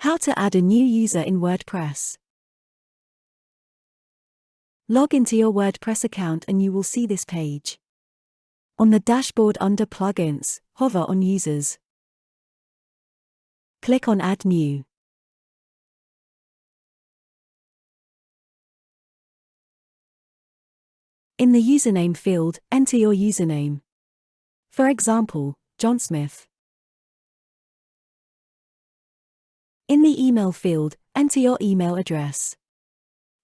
How to add a new user in WordPress. Log into your WordPress account and you will see this page. On the dashboard under Plugins, hover on Users. Click on Add New. In the username field, enter your username. For example, John Smith. In the email field, enter your email address.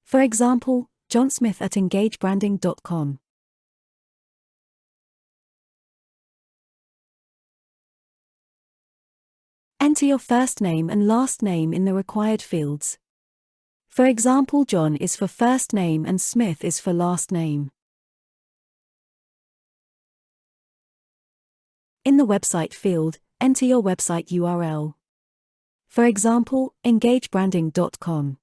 For example, johnsmith@engagebranding.com. Enter your first name and last name in the required fields. For example, John is for first name and Smith is for last name. In the website field, enter your website URL. For example, engagebranding.com.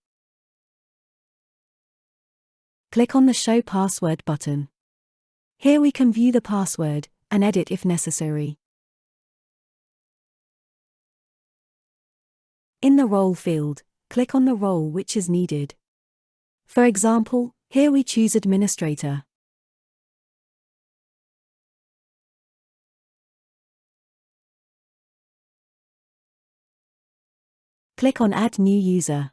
Click on the Show Password button. Here we can view the password and edit if necessary. In the role field, click on the role which is needed. For example, here we choose Administrator. Click on Add New User.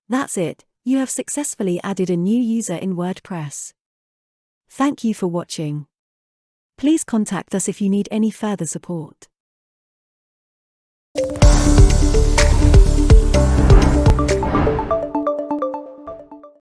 That's it, you have successfully added a new user in WordPress. Thank you for watching. Please contact us if you need any further support.